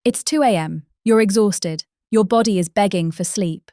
It's 2 a.m. You're exhausted. Your body is begging for sleep.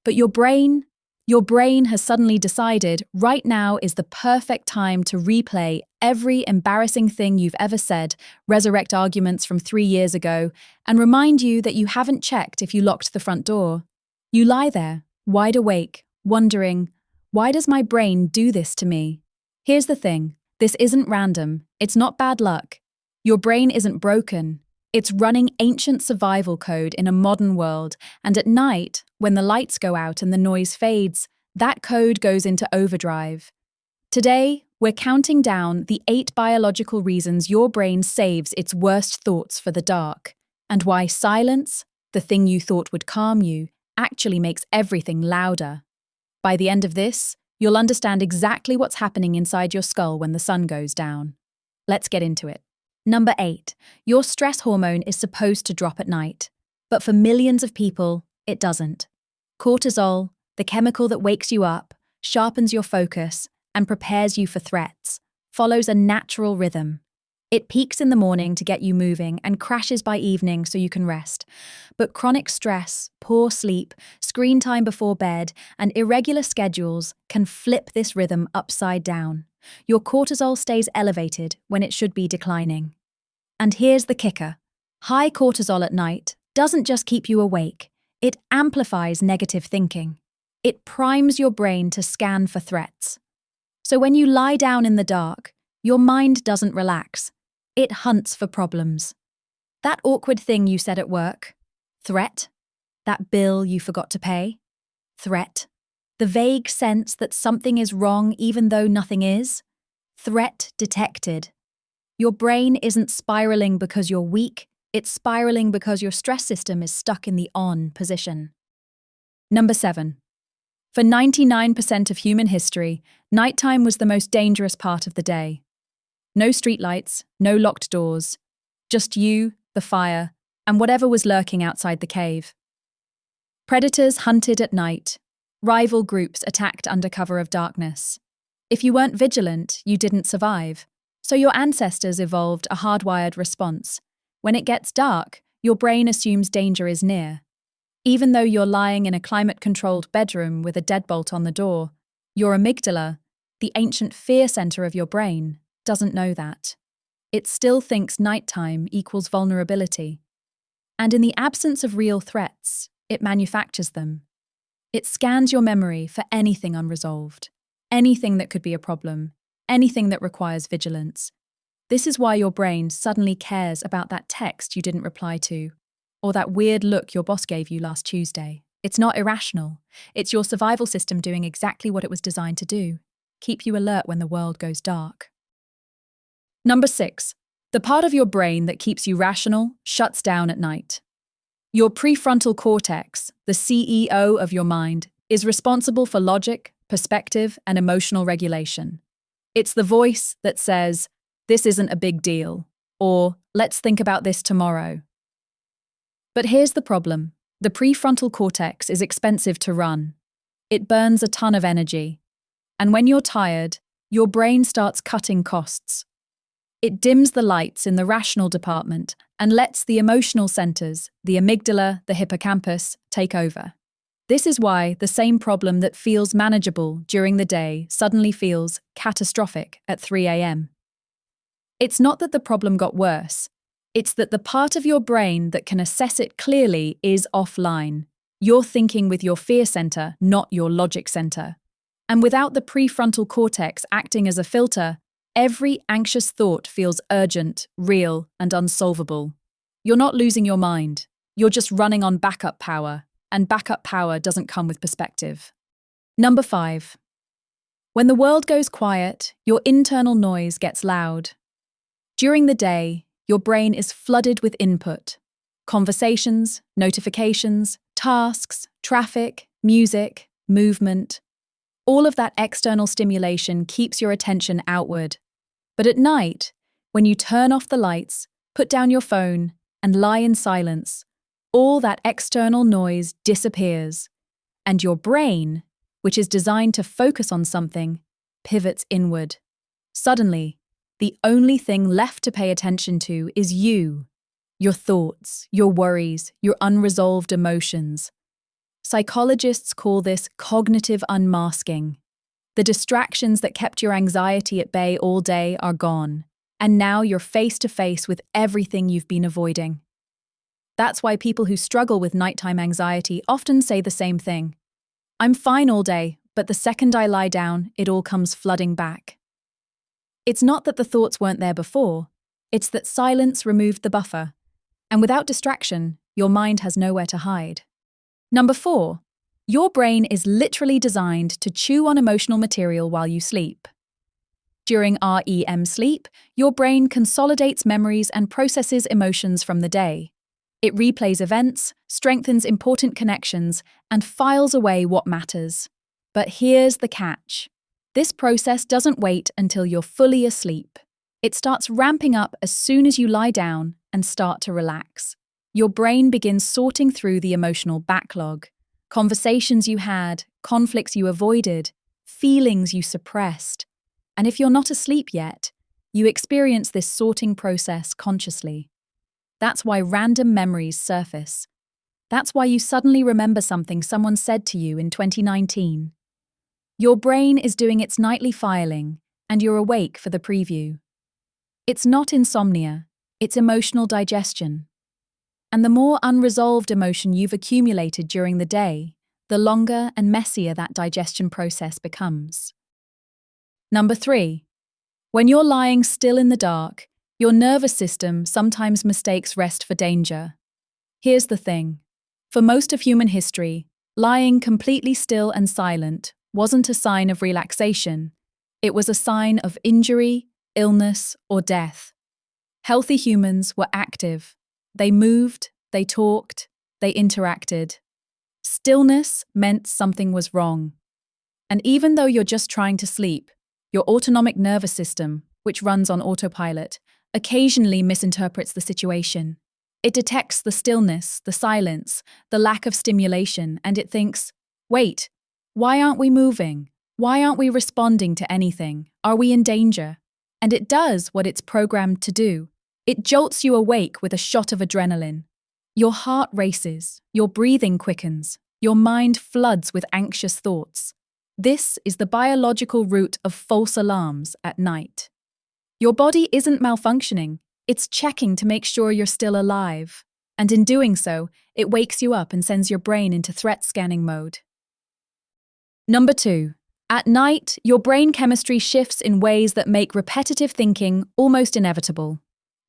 But your brain has suddenly decided right now is the perfect time to replay every embarrassing thing you've ever said, resurrect arguments from 3 years ago, and remind you that you haven't checked if you locked the front door. You lie there, wide awake, wondering, why does my brain do this to me? Here's the thing, this isn't random, it's not bad luck. Your brain isn't broken. It's running ancient survival code in a modern world, and at night, when the lights go out and the noise fades, that code goes into overdrive. Today, we're counting down the 8 biological reasons your brain saves its worst thoughts for the dark, and why silence, the thing you thought would calm you, actually makes everything louder. By the end of this, you'll understand exactly what's happening inside your skull when the sun goes down. Let's get into it. Number 8. Your stress hormone is supposed to drop at night, but for millions of people, it doesn't. Cortisol, the chemical that wakes you up, sharpens your focus, and prepares you for threats, follows a natural rhythm. It peaks in the morning to get you moving and crashes by evening so you can rest. But chronic stress, poor sleep, screen time before bed, and irregular schedules can flip this rhythm upside down. Your cortisol stays elevated when it should be declining. And here's the kicker. High cortisol at night doesn't just keep you awake, it amplifies negative thinking. It primes your brain to scan for threats. So when you lie down in the dark, your mind doesn't relax. It hunts for problems. That awkward thing you said at work? Threat. That bill you forgot to pay? Threat. The vague sense that something is wrong even though nothing is? Threat detected. Your brain isn't spiraling because you're weak, it's spiraling because your stress system is stuck in the on position. Number 7. For 99% of human history, nighttime was the most dangerous part of the day. No streetlights, no locked doors, just you, the fire, and whatever was lurking outside the cave. Predators hunted at night. Rival groups attacked under cover of darkness. If you weren't vigilant, you didn't survive. So your ancestors evolved a hardwired response. When it gets dark, your brain assumes danger is near. Even though you're lying in a climate-controlled bedroom with a deadbolt on the door, your amygdala, the ancient fear center of your brain, doesn't know that. It still thinks nighttime equals vulnerability. And in the absence of real threats, it manufactures them. It scans your memory for anything unresolved, anything that could be a problem, anything that requires vigilance. This is why your brain suddenly cares about that text you didn't reply to, or that weird look your boss gave you last Tuesday. It's not irrational. It's your survival system doing exactly what it was designed to do: keep you alert when the world goes dark. Number 6. The part of your brain that keeps you rational shuts down at night. Your prefrontal cortex, the CEO of your mind, is responsible for logic, perspective, and emotional regulation. It's the voice that says, "This isn't a big deal," or "Let's think about this tomorrow." But here's the problem. The prefrontal cortex is expensive to run. It burns a ton of energy. And when you're tired, your brain starts cutting costs. It dims the lights in the rational department and lets the emotional centers, the amygdala, the hippocampus, take over. This is why the same problem that feels manageable during the day suddenly feels catastrophic at 3 a.m. It's not that the problem got worse. It's that the part of your brain that can assess it clearly is offline. You're thinking with your fear center, not your logic center. And without the prefrontal cortex acting as a filter, every anxious thought feels urgent, real, and unsolvable. You're not losing your mind. You're just running on backup power, and backup power doesn't come with perspective. Number 5. When the world goes quiet, your internal noise gets loud. During the day, your brain is flooded with input. Conversations, notifications, tasks, traffic, music, movement. All of that external stimulation keeps your attention outward. But at night, when you turn off the lights, put down your phone, and lie in silence, all that external noise disappears, and your brain, which is designed to focus on something, pivots inward. Suddenly, the only thing left to pay attention to is you. Your thoughts, your worries, your unresolved emotions. Psychologists call this cognitive unmasking. The distractions that kept your anxiety at bay all day are gone, and now you're face to face with everything you've been avoiding. That's why people who struggle with nighttime anxiety often say the same thing. I'm fine all day, but the second I lie down, it all comes flooding back. It's not that the thoughts weren't there before, it's that silence removed the buffer, and without distraction, your mind has nowhere to hide. Number 4, your brain is literally designed to chew on emotional material while you sleep. During REM sleep, your brain consolidates memories and processes emotions from the day. It replays events, strengthens important connections, and files away what matters. But here's the catch. This process doesn't wait until you're fully asleep. It starts ramping up as soon as you lie down and start to relax. Your brain begins sorting through the emotional backlog. Conversations you had, conflicts you avoided, feelings you suppressed. And if you're not asleep yet, you experience this sorting process consciously. That's why random memories surface. That's why you suddenly remember something someone said to you in 2019. Your brain is doing its nightly filing, and you're awake for the preview. It's not insomnia, it's emotional digestion. And the more unresolved emotion you've accumulated during the day, the longer and messier that digestion process becomes. Number 3. When you're lying still in the dark, your nervous system sometimes mistakes rest for danger. Here's the thing. For most of human history, lying completely still and silent wasn't a sign of relaxation. It was a sign of injury, illness, or death. Healthy humans were active. They moved, they talked, they interacted. Stillness meant something was wrong. And even though you're just trying to sleep, your autonomic nervous system, which runs on autopilot, occasionally misinterprets the situation. It detects the stillness, the silence, the lack of stimulation, and it thinks, wait, why aren't we moving? Why aren't we responding to anything? Are we in danger? And it does what it's programmed to do. It jolts you awake with a shot of adrenaline. Your heart races, your breathing quickens, your mind floods with anxious thoughts. This is the biological root of false alarms at night. Your body isn't malfunctioning, it's checking to make sure you're still alive. And in doing so, it wakes you up and sends your brain into threat scanning mode. Number 2. At night, your brain chemistry shifts in ways that make repetitive thinking almost inevitable.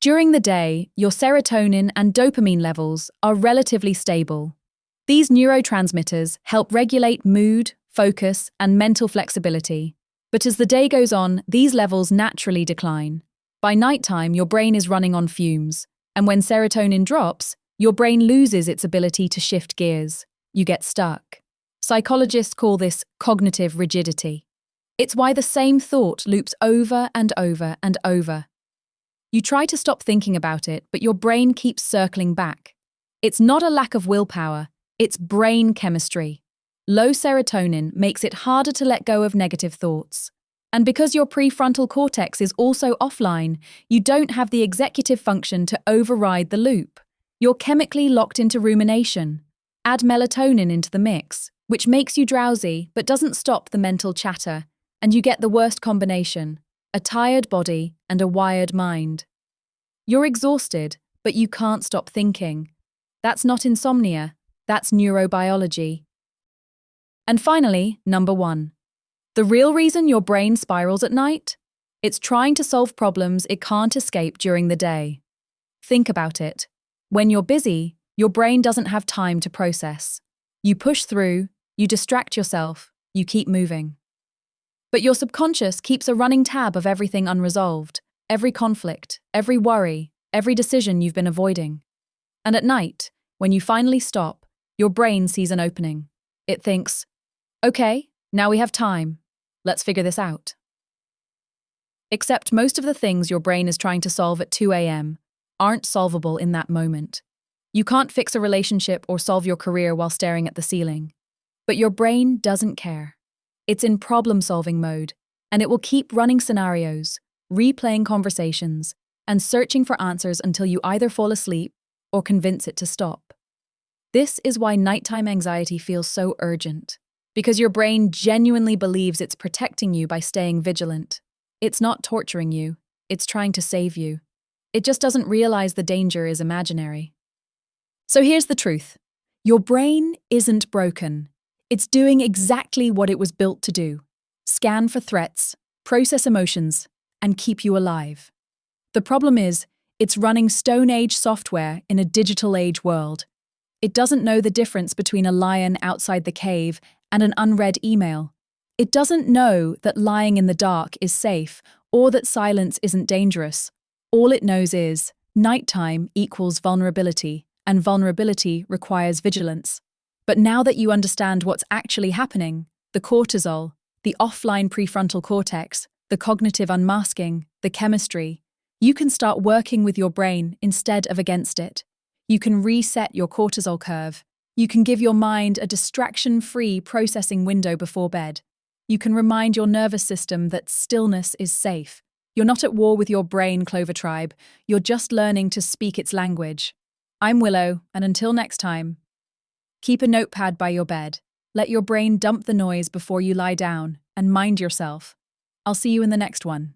During the day, your serotonin and dopamine levels are relatively stable. These neurotransmitters help regulate mood, focus, and mental flexibility. But as the day goes on, these levels naturally decline. By nighttime, your brain is running on fumes, and when serotonin drops, your brain loses its ability to shift gears. You get stuck. Psychologists call this cognitive rigidity. It's why the same thought loops over and over and over. You try to stop thinking about it, but your brain keeps circling back. It's not a lack of willpower, it's brain chemistry. Low serotonin makes it harder to let go of negative thoughts. And because your prefrontal cortex is also offline, you don't have the executive function to override the loop. You're chemically locked into rumination. Add melatonin into the mix, which makes you drowsy but doesn't stop the mental chatter, and you get the worst combination: a tired body and a wired mind. You're exhausted, but you can't stop thinking. That's not insomnia, that's neurobiology. And finally, number 1. The real reason your brain spirals at night? It's trying to solve problems it can't escape during the day. Think about it. When you're busy, your brain doesn't have time to process. You push through, you distract yourself, you keep moving. But your subconscious keeps a running tab of everything unresolved, every conflict, every worry, every decision you've been avoiding. And at night, when you finally stop, your brain sees an opening. It thinks, okay, now we have time. Let's figure this out. Except most of the things your brain is trying to solve at 2 a.m. aren't solvable in that moment. You can't fix a relationship or solve your career while staring at the ceiling. But your brain doesn't care. It's in problem-solving mode, and it will keep running scenarios, replaying conversations, and searching for answers until you either fall asleep or convince it to stop. This is why nighttime anxiety feels so urgent, because your brain genuinely believes it's protecting you by staying vigilant. It's not torturing you, it's trying to save you. It just doesn't realize the danger is imaginary. So here's the truth. Your brain isn't broken. It's doing exactly what it was built to do. Scan for threats, process emotions, and keep you alive. The problem is, it's running Stone Age software in a digital age world. It doesn't know the difference between a lion outside the cave and an unread email. It doesn't know that lying in the dark is safe or that silence isn't dangerous. All it knows is nighttime equals vulnerability, and vulnerability requires vigilance. But now that you understand what's actually happening, the cortisol, the offline prefrontal cortex, the cognitive unmasking, the chemistry, you can start working with your brain instead of against it. You can reset your cortisol curve. You can give your mind a distraction-free processing window before bed. You can remind your nervous system that stillness is safe. You're not at war with your brain, Clover Tribe. You're just learning to speak its language. I'm Willow, and until next time, keep a notepad by your bed. Let your brain dump the noise before you lie down, and mind yourself. I'll see you in the next one.